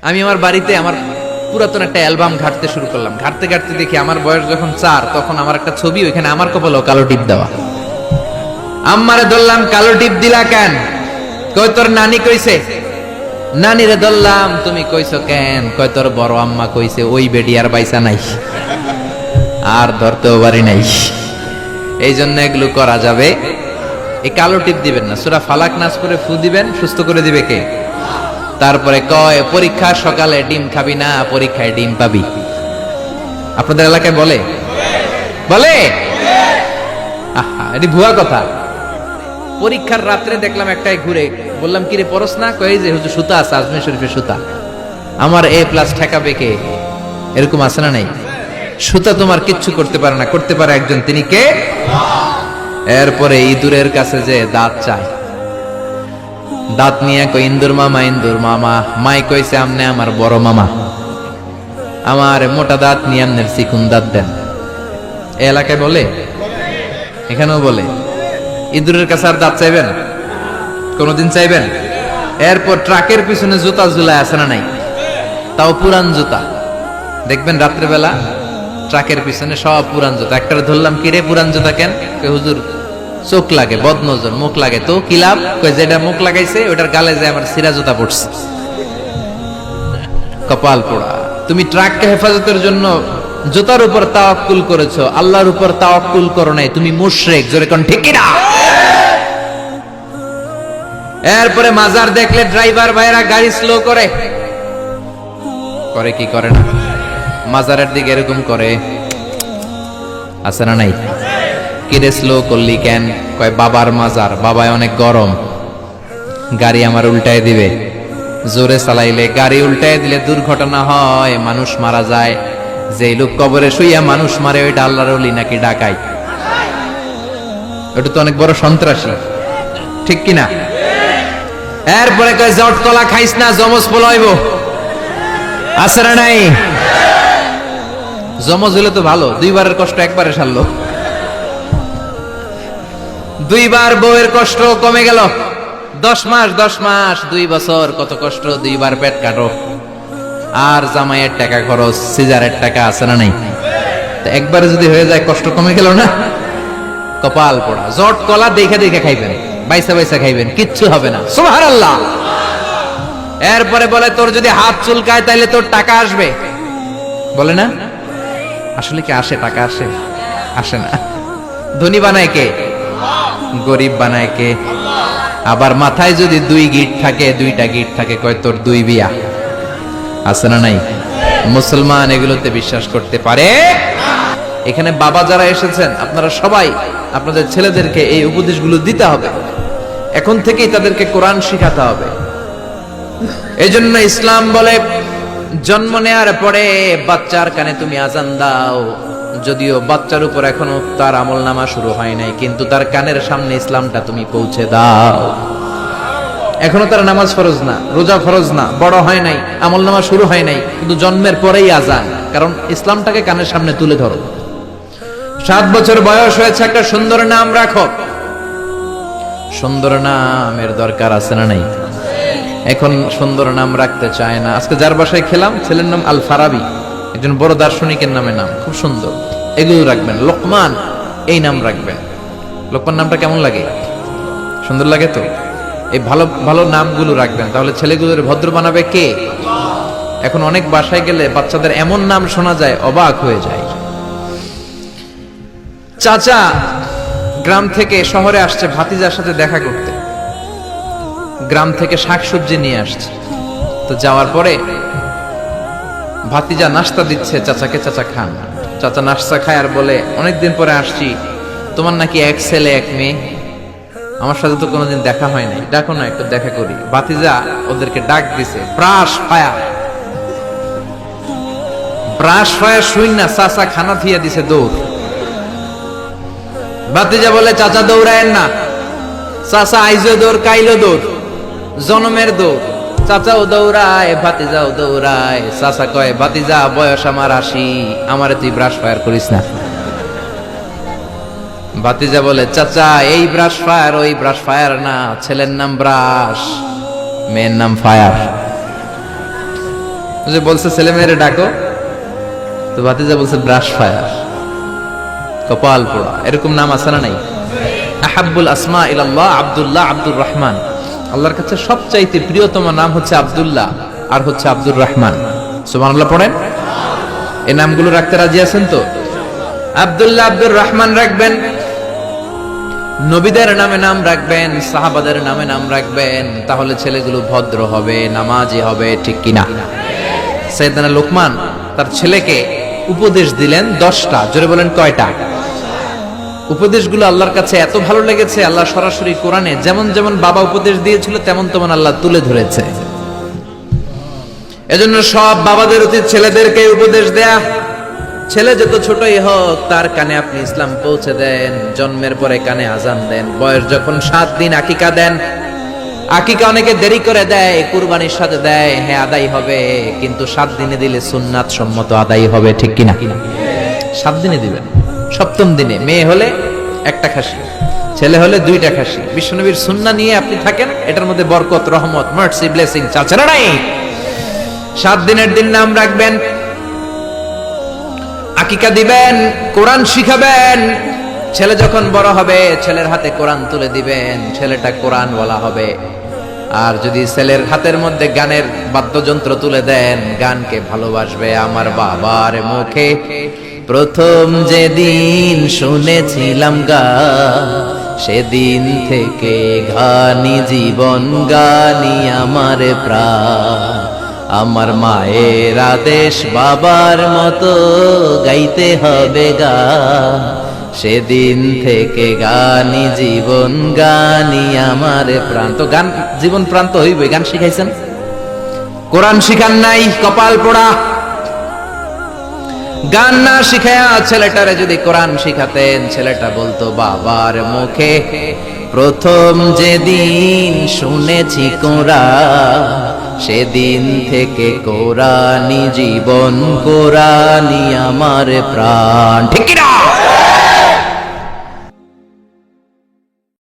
আমি আমার বাড়িতে আমার পুরাতন একটা অ্যালবাম ঘাটতে শুরু করলাম। ঘাটতে ঘাটতে দেখি আমার বয়স যখন 4 তখন আমার একটা ছবি, ওইখানে আমার কপালেও কালো টিপ দেওয়া। আম্মারে ধরলাম, কালো টিপ দিলা কেন? কই তোর নানি কইছে। নানিরে ধরলাম, তুমি কইছো কেন? কয় তোর বড় আম্মা কইছে, ওই বেডি আর বাইসা নাই, আর ধরতেও পারি নাই। এই জন্য এগুলো করা যাবে। এই কালো টিপ দিবেন না। সূরা ফালাক নাস করে ফু দিবেন, সুস্থ করে দিবে কে? তারপরে কয় পরীক্ষা সকালে ডিম খাবি না, পরীক্ষায় ডিম পাবি। আপনাদের এলাকায় বলে বলে আহা, এটি ভুয়া কথা। পরীক্ষার রাত্রে দেখলাম একটাই ঘুরে, বললাম কিরে পড়স না? কয় যে হুজুর সুতা আছে, আজমির শরীফের সুতা। আমার A+ ঠেকাবে কে? এরকম আছে না নাই? সুতা তোমার কিচ্ছু করতে পারে না, করতে পারে একজন, তিনি কে? এরপরে ইঁদুরের কাছে যে দাঁত চায়, দাঁত নিয়ে কই ইন্দুর মামা, ইন্দুর মামা। মাই কইছে আমনে আমার বড় মামা, আমার মোটা দাঁত নিয়ে আমনের চিকুন দাঁত দেন। এ এলাকায় বলে, এখানেও বলে। ইঁদুরের কাছে আর দাঁত চাইবেন? কোনদিন চাইবেন? এরপর ট্রাকের পিছনে জুতা ঝুলায় আছে না নাই? তাও পুরান জুতা। দেখবেন রাত্রেবেলা ট্রাকের পিছনে সব পুরান জুতা। একটারে ধরলাম, কিরে পুরান জুতা কেন? হুজুর চোখ লাগে, বদনজর, মুখ লাগে। তো কি লাভ? কই যেটা মুখ লাগাইছে ওটার গালে যায় আমার সিরা জুতা পড়ছে। কপাল পোড়া। তুমি ট্রাককে হেফাজতের জন্য জুতার উপর তাওয়াক্কুল করেছো, আল্লাহর উপর তাওয়াক্কুল করো নাই। তুমি মুশরিক। জোরে কোন ঠিক কিনা? এরপরে মাজার দেখলে ড্রাইভার ভাইরা গাড়ি স্লো করে। করে কি করে না? মাজারের দিকে এরকম করে, আছে না নাই? কিরে স্লো করলি কেন? কয় বাবার মাজার, বাবায় অনেক গরম, গাড়ি আমার উল্টায় দিবে। জোরে চালাইলে, গাড়ি উল্টায় দিলে দুর্ঘটনা হয়, মানুষ মারা যায়। যে লোক কবরে শুইয়া মানুষ মারে, ওইটা আল্লাহর ওলি নাকি ডাকাই? ওটা তো অনেক বড় সন্ত্রাসী, ঠিক কিনা? এরপরে কয় জট কলা খাইস না, জমজ পলাইব। আছে না নাই? জমজ হলে তো ভালো, 2বারের কষ্ট একবারে সারলো। 2বার বউয়ের কষ্ট কমে গেল। 10 মাস 10 মাস 2 বছর কত কষ্ট, 2বার পেট কাটো। আর জামাইয়ের টাকা খরচ, সিজারের টাকা, আছে না নাই? তো একবারে যদি হয়ে যায়, কষ্ট কমে গেল না? কপাল পোড়া। জট কলা দেখে দেখে খাইবেন, বাইসা বাইসা খাইবেন, কিচ্ছু হবে না। সুবহানাল্লাহ। এরপরে বলে, তোর যদি হাত চুলকায় তাইলে তোর টাকা আসবে। বলে না? আসলে কি আসে? টাকা আসে? আসে না। ধনী বানায় কে? গরিব বানায় কে? আবার মাথায় যদি 2 গিট থাকে, 2টা গিট থাকে, কয় তোর 2 বিয়া। আছে না নাই? মুসলমান এগুলোতে বিশ্বাস করতে পারে? এখানে বাবা যারা এসেছেন, আপনারা সবাই আপনাদের ছেলেদেরকে এই উপদেশগুলো দিতে হবে। এখন থেকেই তাদেরকে কোরআন শিখাতে হবে। এজন্য ইসলাম বলে, জন্ম নেয়ার পরে বাচ্চার কানে তুমি আজান দাও। যদিও বাচ্চার উপর এখনো তার আমলনামা শুরু হয় নাই, কিন্তু তার কানের সামনে ইসলামটা তুমি পৌঁছে দাও। এখনো তার নামাজ ফরজ না, রোজা ফরজ না, বড় হয় নাই, আমলনামা শুরু হয় নাই, কিন্তু জন্মের পরেই আজান। কারণ ইসলামটাকে কানের সামনে তুলে ধরো। 7 বছর বয়স হয়েছে, একটা সুন্দর নাম রাখো। সুন্দর নামের দরকার আছে না নাই? এখন সুন্দর নাম রাখতে চায় না। আজকে যার বাসায় খেলাম, ছেলের নাম আল ফারাবি, একজন বড় দার্শনিকের নামে নাম, খুব সুন্দর। এগুলো রাখবেন। লোকমান, এই নাম রাখবেন। লোকমান নামটা কেমন লাগে? সুন্দর লাগে তো? এই ভালো ভালো নামগুলো রাখবেন, তাহলে ছেলেগুলোর ভদ্র বানাবে কে? এখন অনেক বাসায় গেলে বাচ্চাদের এমন নাম শোনা যায়, অবাক হয়ে যায়। চাচা গ্রাম থেকে শহরে আসছে ভাতিজার সাথে দেখা করতে। গ্রাম থেকে শাকসবজি নিয়ে আসছে। তো যাওয়ার পরে ভাতিজা নাস্তা দিচ্ছে চাচাকে, চাচা খান। চাচা নাস্তা খায় আর বলে, অনেকদিন পরে আসছি, তোমার নাকি 1 ছেলে 1 মেয়ে, আমার সাথে তো কোনোদিন দেখা হয় নাই, ডাকো না, একটু দেখা করি। ভাতিজা ওদেরকে ডাক দিছে, ব্রাশ ফায়ার। ব্রাশ ফায়ার শুই না, চাচা খানা থিয়া দিছে দৌড়। ভাতিজা বলে, চাচা দৌড়ায়েন না। চাচা আইজো দৌড়, কাইলো দৌড়, জনমের দৌড়। চাচাও দৌড়ায়, ভাতিজাও দৌড়ায়। চাচা কয়, ভাতিজা বয়স আমার 80, আমারে তুই ব্রাশ ফায়ার করিস না। ভাতিজা বলে, চাচা এই ব্রাশ ফায়ার ওই ব্রাশ ফায়ার না, ছেলের নাম ব্রাশ, মেয়ের নাম ফায়ার। যে বলছে ছেলে মেয়েরে ডাকো, তো ভাতিজা বলছে ব্রাশ ফায়ার, কপাল পোড়া। এরকম নাম আছে না নাই? আহাব্বুল আসমা ইলাল্লাহ আব্দুল্লাহ, আব্দুর রহমান। আল্লাহর কাছে সবচাইতে প্রিয়তম নাম হচ্ছে আব্দুল্লাহ আর হচ্ছে আব্দুর রহমান। সুবহানাল্লাহ পড়েন। এই নামগুলো রাখতে রাজি আছেন তো? আব্দুল্লাহ, আব্দুর রহমান রাখবেন। নবীদের নামে নাম রাখবেন, সাহাবাদের নামে নাম রাখবেন, তাহলে ছেলেগুলো ভদ্র হবে, নামাজি হবে, ঠিক কিনা? সাইয়েদনা লোকমান তার ছেলেকে উপদেশ দিলেন 10টা। জোরে বলেন কয়টা? উপদেশগুলো আল্লাহর কাছে এত ভালো লেগেছে, আল্লাহ সরাসরি কোরআনে যেমন যেমন বাবা উপদেশ দিয়েছিল তেমন তেমন আল্লাহ তুলে ধরেছে। এজন্য সব বাবাদের উচিত ছেলেদেরকে উপদেশ দেয়া। ছেলে যত ছোটই হোক তার কানে আপনি ইসলাম পৌঁছে দেন, জন্মের পরে কানে আজান দেন, বয়স যখন 7 দিন আকিকা দেন। আকিকা অনেকে দেরি করে দেয়, কুরবানির সাথে দেয়, হ্যাঁ আদায় হবে, কিন্তু 7 দিনে দিলে সুন্নাত সম্মত আদায় হবে, ঠিক কিনা? 7 দিনে দিবেন। 7ম দিনে মেয়ে হলে 1টা খাসি, ছেলে হলে 2টা খাসি। বিশ্বনবীর সুন্নাহ নিয়ে আপনি থাকেন, এটার মধ্যে বরকত, রহমত, মার্সি, ব্লেসিং চাচ্ছে না নাই? 7 দিনের দিন নাম রাখবেন, আকিকা দিবেন, কোরআন শিখাবেন। ছেলে যখন বড় হবে ছেলের হাতে কোরআন তুলে দিবেন, ছেলেটা কোরআন ওয়ালা হবে। আর যদি ছেলের হাতের মধ্যে গানের বাদ্যযন্ত্র তুলে দেন, গানকে ভালোবাসবে। আমার বাবার মুখে প্রথম যেদিন শুনেছিলাম গান, সেদিন থেকে গানি জীবন, গানি আমার প্রাণ। আমার মায়ের আদেশ বাবার মতো গাইতে হবে গান, সেদিন থেকে গানি জীবন, গানি আমার প্রাণ। তো গান জীবন প্রাণ তো হইবে। গান শিখাইছেন, কোরআন শিখান নাই, কপাল পোড়া। গান না শিখায়া ছেলেটারে যদি কোরআন শিখাতেন, ছেলেটা বলতো বাবার মুখে প্রথম যেদিন শুনেছি কোরআন, সেদিন থেকে কোরআনি জীবন, কোরআনি আমার প্রাণ, ঠিক কিনা?